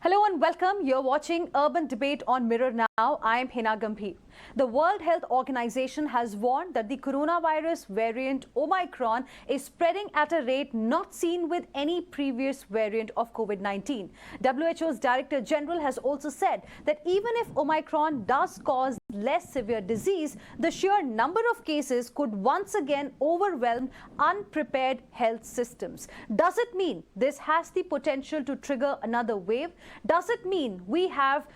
Hello and welcome. You're watching Urban Debate on Mirror Now. I am Heena Gambhir. The World Health Organization has warned that the coronavirus variant Omicron is spreading at a rate not seen with any previous variant of COVID-19. WHO's Director General has also said that even if Omicron does cause less severe disease, the sheer number of cases could once again overwhelm unprepared health systems. Does it mean this has the potential to trigger another wave? Does it mean we have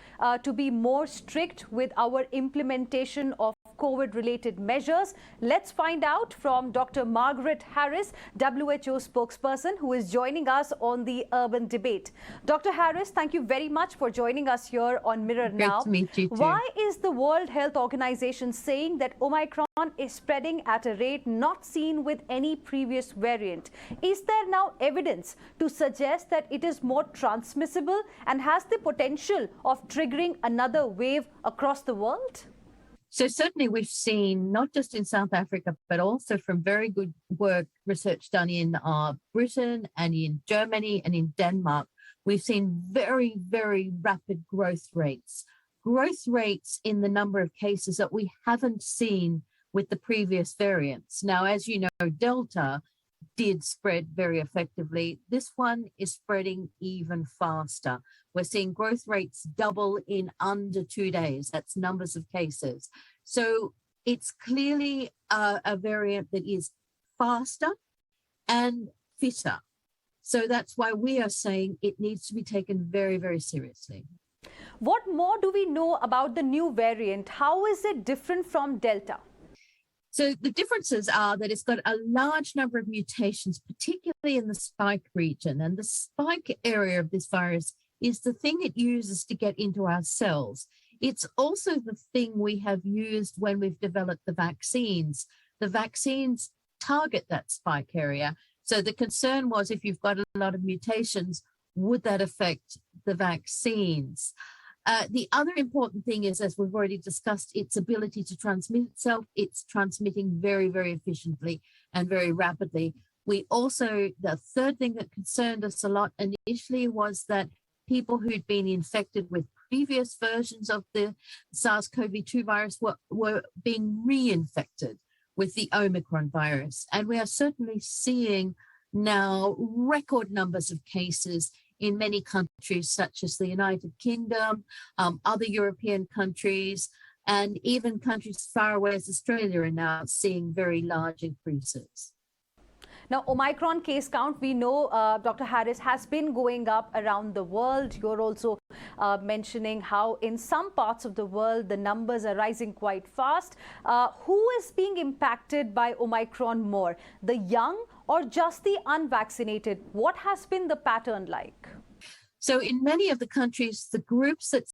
to be more strict with our implementation of COVID-related measures? Let's find out from Dr. Margaret Harris, WHO spokesperson, who is joining us on the Urban Debate. Dr. Harris, thank you very much for joining us here on Mirror Now. Great to meet you too. Why is the World Health Organization saying that Omicron is spreading at a rate not seen with any previous variant? Is there now evidence to suggest that it is more transmissible and has the potential of triggering another wave across the world? So certainly we've seen, not just in South Africa, but also from very good research done in Britain and in Germany and in Denmark, we've seen very, very rapid growth rates in the number of cases that we haven't seen with the previous variants. Now, as you know, Delta did spread very effectively. This one is spreading even faster. We're seeing growth rates double in under 2 days. That's numbers of cases. So it's clearly a variant that is faster and fitter. So that's why we are saying it needs to be taken very, very seriously. What more do we know about the new variant? How is it different from Delta? So the differences are that it's got a large number of mutations, particularly in the spike region. And the spike area of this virus is the thing it uses to get into our cells. It's also the thing we have used when we've developed the vaccines. The vaccines target that spike area. So the concern was, if you've got a lot of mutations, would that affect the vaccines? The other important thing is, as we've already discussed, its ability to transmit itself. It's transmitting very, very efficiently and very rapidly. The third thing that concerned us a lot initially was that people who'd been infected with previous versions of the SARS-CoV-2 virus were being reinfected with the Omicron virus. And we are certainly seeing now record numbers of cases in many countries, such as the United Kingdom, other European countries, and even countries as far away as Australia are now seeing very large increases. Now, Omicron case count, we know, Dr. Harris, has been going up around the world. You're also mentioning how in some parts of the world, the numbers are rising quite fast. Who is being impacted by Omicron more, the young or just the unvaccinated? What has been the pattern like? So in many of the countries, the groups that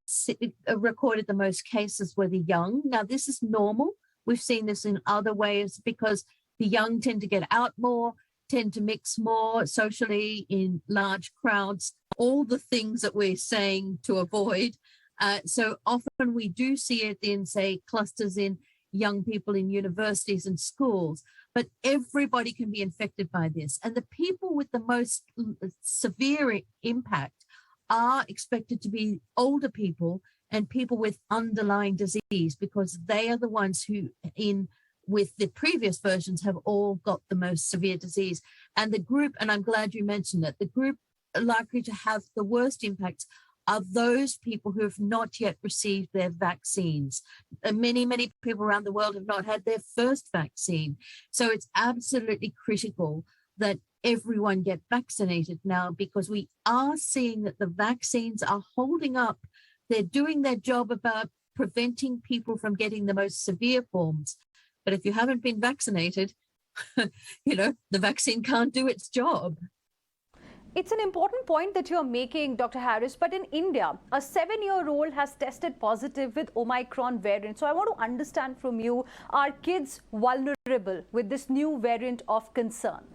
recorded the most cases were the young. Now, this is normal. We've seen this in other ways because the young tend to get out more, tend to mix more socially in large crowds, all the things that we're saying to avoid. So often we do see it in, say, clusters in young people in universities and schools, but everybody can be infected by this. And the people with the most severe impact are expected to be older people and people with underlying disease, because they are the ones who, with the previous versions, have all got the most severe disease. And the group, and I'm glad you mentioned that, the group likely to have the worst impacts are those people who have not yet received their vaccines. Many, many people around the world have not had their first vaccine. So it's absolutely critical that everyone get vaccinated now, because we are seeing that the vaccines are holding up. They're doing their job about preventing people from getting the most severe forms. But if you haven't been vaccinated, the vaccine can't do its job. It's an important point that you're making, Dr. Harris, but in India, a 7-year-old has tested positive with Omicron variant. So I want to understand from you, are kids vulnerable with this new variant of concern?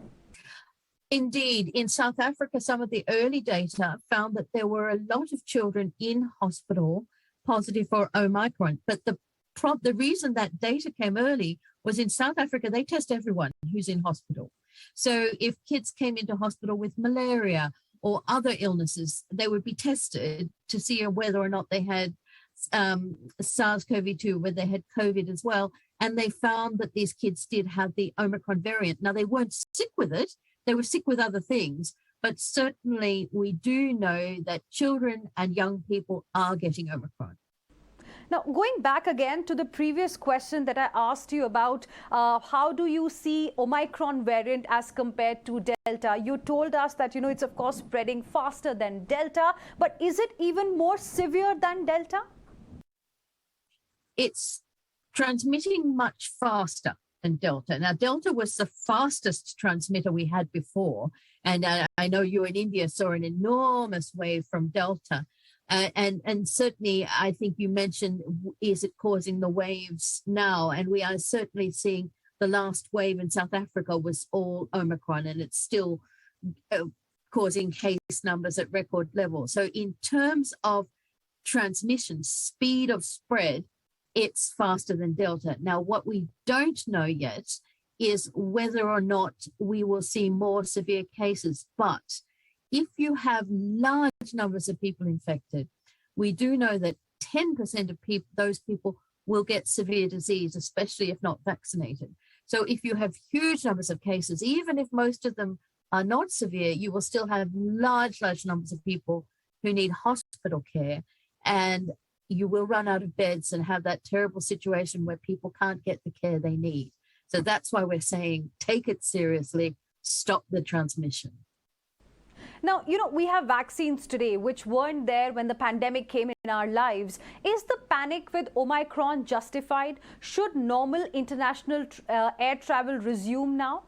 Indeed, in South Africa, some of the early data found that there were a lot of children in hospital positive for Omicron. But the reason that data came early was in South Africa, they test everyone who's in hospital. So if kids came into hospital with malaria or other illnesses, they would be tested to see whether or not they had SARS-CoV-2, whether they had COVID as well. And they found that these kids did have the Omicron variant. Now, they weren't sick with it. They were sick with other things. But certainly we do know that children and young people are getting Omicron. Now, going back again to the previous question that I asked you about, how do you see Omicron variant as compared to Delta? You told us that, it's of course spreading faster than Delta, but is it even more severe than Delta? It's transmitting much faster than Delta. Now, Delta was the fastest transmitter we had before. And I know you in India saw an enormous wave from Delta. And certainly, I think you mentioned, is it causing the waves now? And we are certainly seeing the last wave in South Africa was all Omicron, and it's still causing case numbers at record levels. So in terms of transmission, speed of spread, it's faster than Delta. Now, what we don't know yet is whether or not we will see more severe cases. But if you have large numbers of people infected, we do know that 10% of those people will get severe disease, especially if not vaccinated. So if you have huge numbers of cases, even if most of them are not severe, you will still have large numbers of people who need hospital care, and you will run out of beds and have that terrible situation where people can't get the care they need. So that's why we're saying, take it seriously, stop the transmission. Now, we have vaccines today which weren't there when the pandemic came in our lives. Is the panic with Omicron justified? Should normal international air travel resume now?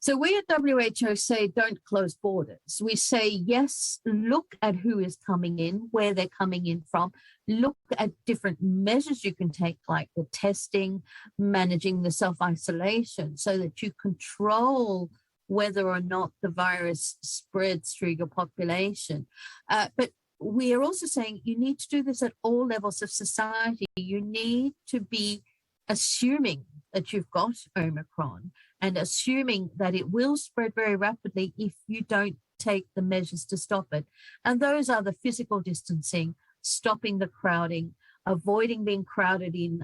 So we at WHO say don't close borders. We say, yes, look at who is coming in, where they're coming in from. Look at different measures you can take, like the testing, managing the self-isolation, so that you control whether or not the virus spreads through your population. But we are also saying you need to do this at all levels of society. You need to be assuming that you've got Omicron and assuming that it will spread very rapidly if you don't take the measures to stop it. And those are the physical distancing, stopping the crowding, avoiding being crowded in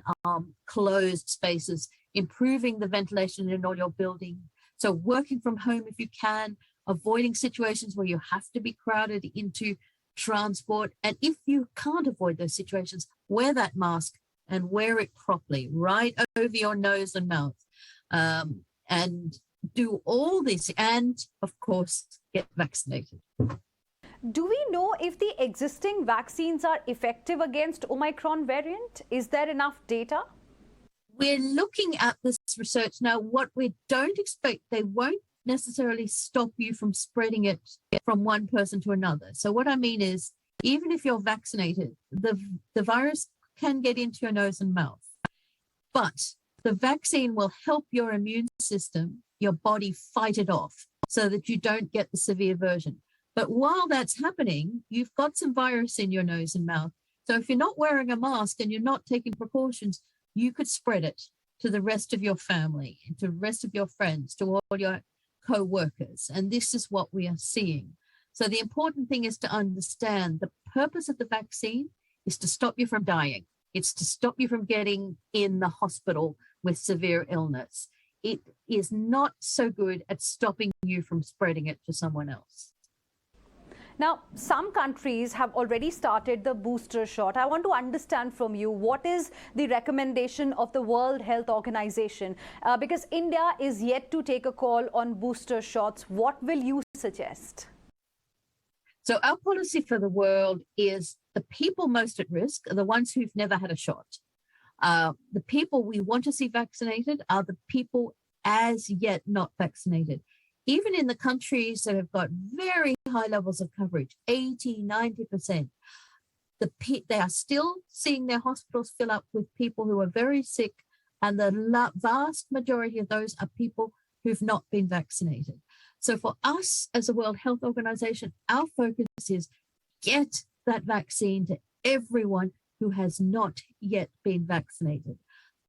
closed spaces, improving the ventilation in all your buildings. So working from home if you can, avoiding situations where you have to be crowded into transport. And if you can't avoid those situations, wear that mask and wear it properly, right over your nose and mouth. And do all this and, of course, get vaccinated. Do we know if the existing vaccines are effective against Omicron variant? Is there enough data? We're looking at this research now. What we don't expect, they won't necessarily stop you from spreading it from one person to another. So what I mean is, even if you're vaccinated, the virus can get into your nose and mouth. But the vaccine will help your immune system, your body, fight it off so that you don't get the severe version. But while that's happening, you've got some virus in your nose and mouth. So if you're not wearing a mask and you're not taking precautions, you could spread it to the rest of your family, to the rest of your friends, to all your co-workers. And this is what we are seeing. So the important thing is to understand the purpose of the vaccine is to stop you from dying. It's to stop you from getting in the hospital with severe illness. It is not so good at stopping you from spreading it to someone else. Now, some countries have already started the booster shot. I want to understand from you, what is the recommendation of the World Health Organization? Because India is yet to take a call on booster shots. What will you suggest? So our policy for the world is the people most at risk are the ones who've never had a shot. The people we want to see vaccinated are the people as yet not vaccinated. Even in the countries that have got very high levels of coverage, 80, 90%, they are still seeing their hospitals fill up with people who are very sick, and the vast majority of those are people who've not been vaccinated. So for us as a World Health Organization, our focus is get that vaccine to everyone who has not yet been vaccinated.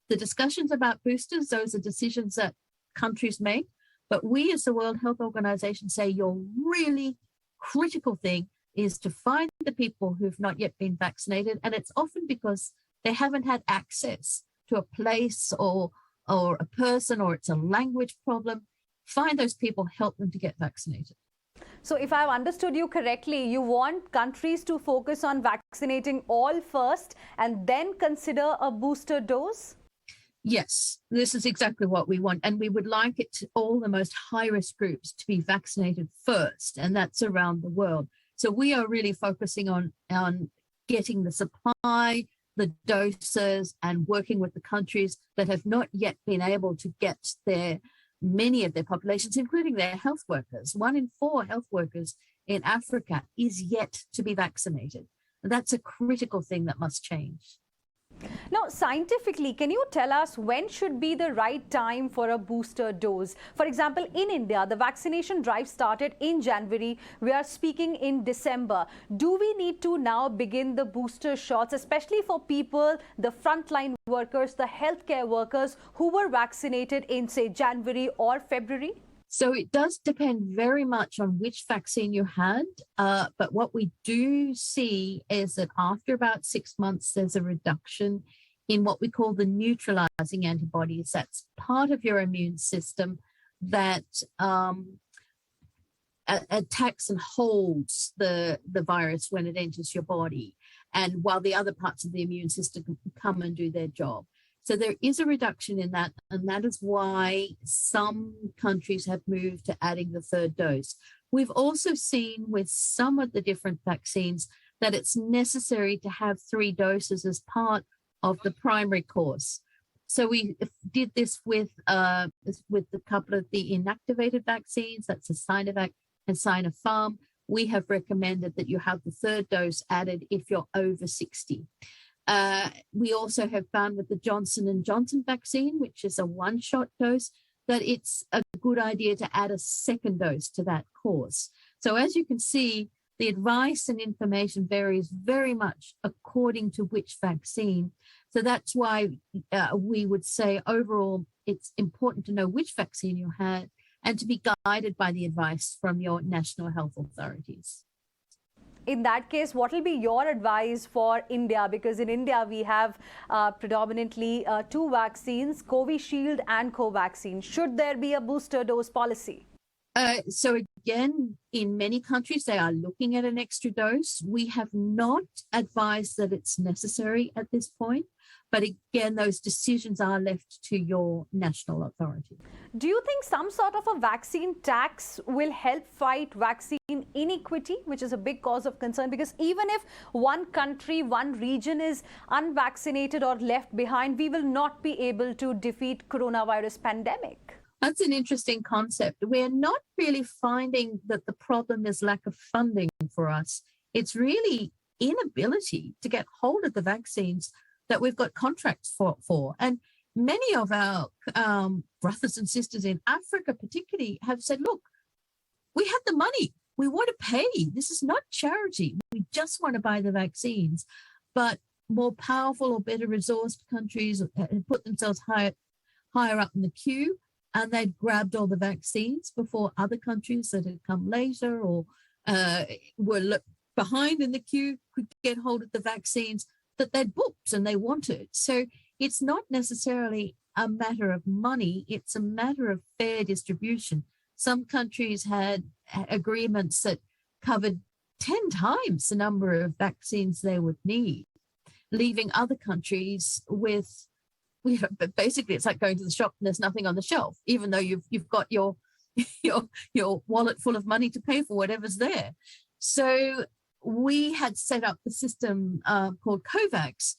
The discussions about boosters, those are decisions that countries make. But we as the World Health Organization say you're really critical thing is to find the people who've not yet been vaccinated. And it's often because they haven't had access to a place or a person, or it's a language problem. Find those people, help them to get vaccinated. So if I've understood you correctly, you want countries to focus on vaccinating all first and then consider a booster dose? Yes, this is exactly what we want. And we would like it to all the most high-risk groups to be vaccinated first, and that's around the world. So we are really focusing on getting the supply, the doses, and working with the countries that have not yet been able to get many of their populations, including their health workers. 1 in 4 health workers in Africa is yet to be vaccinated. And that's a critical thing that must change. Now, scientifically, can you tell us when should be the right time for a booster dose? For example, in India, the vaccination drive started in January. We are speaking in December. Do we need to now begin the booster shots, especially for people, the frontline workers, the healthcare workers who were vaccinated in, say, January or February? So it does depend very much on which vaccine you had. But what we do see is that after about 6 months, there's a reduction in what we call the neutralizing antibodies. That's part of your immune system that attacks and holds the virus when it enters your body. And while the other parts of the immune system come and do their job. So there is a reduction in that, and that is why some countries have moved to adding the 3rd dose. We've also seen with some of the different vaccines that it's necessary to have 3 doses as part of the primary course. So we did this with a couple of the inactivated vaccines, that's the Sinovac and Sinopharm. We have recommended that you have the 3rd dose added if you're over 60. We also have found with the Johnson & Johnson vaccine, which is a 1-shot dose, that it's a good idea to add a 2nd dose to that course. So as you can see, the advice and information varies very much according to which vaccine. So that's why we would say overall, it's important to know which vaccine you had and to be guided by the advice from your national health authorities. In that case, what will be your advice for India? Because in India, we have predominantly 2 vaccines, Covishield and Covaxin. Should there be a booster dose policy? So again, in many countries, they are looking at an extra dose. We have not advised that it's necessary at this point. But again, those decisions are left to your national authority. Do you think some sort of a vaccine tax will help fight vaccine inequity, which is a big cause of concern? Because even if one country, one region is unvaccinated or left behind, we will not be able to defeat coronavirus pandemic. That's an interesting concept. We're not really finding that the problem is lack of funding for us. It's really inability to get hold of the vaccines that we've got contracts for. And many of our brothers and sisters in Africa particularly have said, look, we have the money. We want to pay. This is not charity. We just want to buy the vaccines. But more powerful or better resourced countries put themselves higher up in the queue, and they'd grabbed all the vaccines before other countries that had come later or were behind in the queue could get hold of the vaccines that they'd booked and they wanted. So it's not necessarily a matter of money, it's a matter of fair distribution. Some countries had agreements that covered 10 times the number of vaccines they would need, leaving other countries with, basically it's like going to the shop and there's nothing on the shelf, even though you've got your wallet full of money to pay for whatever's there. So we had set up the system called COVAX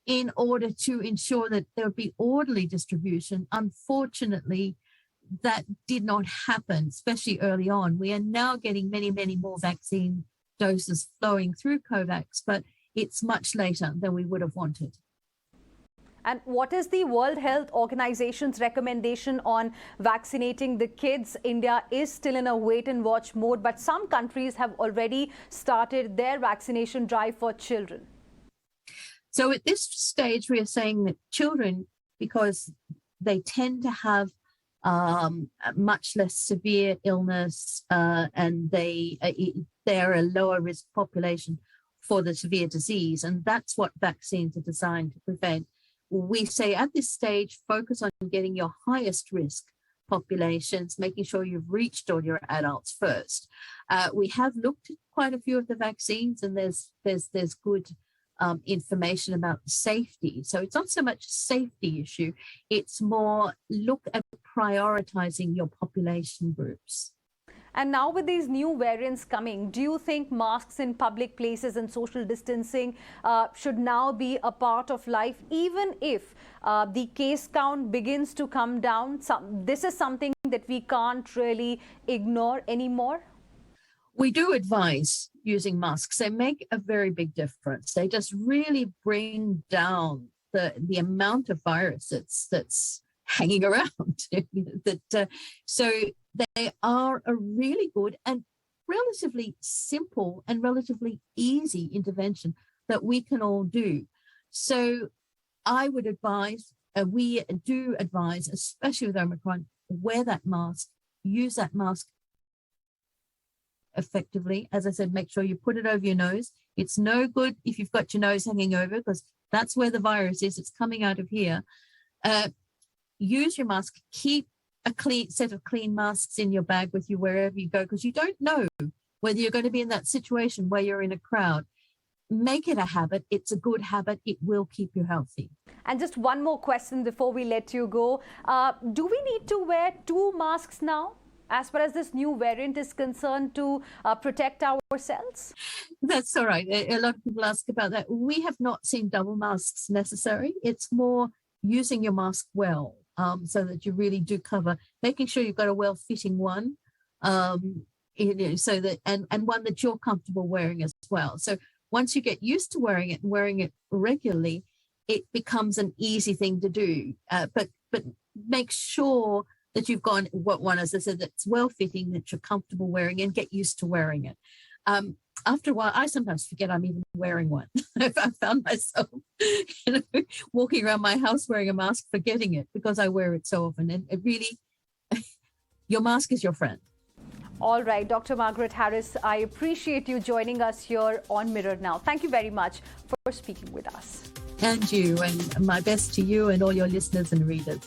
in order to ensure that there would be orderly distribution. Unfortunately, that did not happen, especially early on. We are now getting many, many more vaccine doses flowing through COVAX, but it's much later than we would have wanted. And what is the World Health Organization's recommendation on vaccinating the kids? India is still in a wait and watch mode, but some countries have already started their vaccination drive for children. So at this stage, we are saying that children, because they tend to have much less severe illness and they they're a lower risk population for the severe disease. And that's what vaccines are designed to prevent. We say at this stage, focus on getting your highest risk populations, making sure you've reached all your adults first. We have looked at quite a few of the vaccines, and there's good information about safety. So it's not so much a safety issue, it's more look at prioritizing your population groups. And now with these new variants coming, do you think masks in public places and social distancing should now be a part of life, even if the case count begins to come down? This is something that we can't really ignore anymore? We do advise using masks. They make a very big difference. They just really bring down the amount of virus that's hanging around. So they are a really good and relatively simple and relatively easy intervention that we can all do. So I would advise, we do advise, especially with Omicron, wear that mask, use that mask effectively. As I said, make sure you put it over your nose. It's no good if you've got your nose hanging over, because that's where the virus is. It's coming out of here. Use your mask. Keep a clean set of clean masks in your bag with you wherever you go, because you don't know whether you're going to be in that situation where you're in a crowd. Make it a habit. It's a good habit. It will keep you healthy. And just one more question before we let you go. Do we need to wear 2 masks now, as far as this new variant is concerned, to protect ourselves? That's all right. A lot of people ask about that. We have not seen double masks necessary. It's more using your mask well, so that you really do cover, making sure you've got a well-fitting one, so that and one that you're comfortable wearing as well. So once you get used to wearing it and wearing it regularly, it becomes an easy thing to do. But make sure that you've got one, as I said, that's well-fitting, that you're comfortable wearing, and get used to wearing it. After a while, I sometimes forget I'm even wearing one. I found myself, walking around my house wearing a mask, forgetting it because I wear it so often. And it really, your mask is your friend. All right, Dr. Margaret Harris, I appreciate you joining us here on Mirror Now. Thank you very much for speaking with us. And you, and my best to you and all your listeners and readers.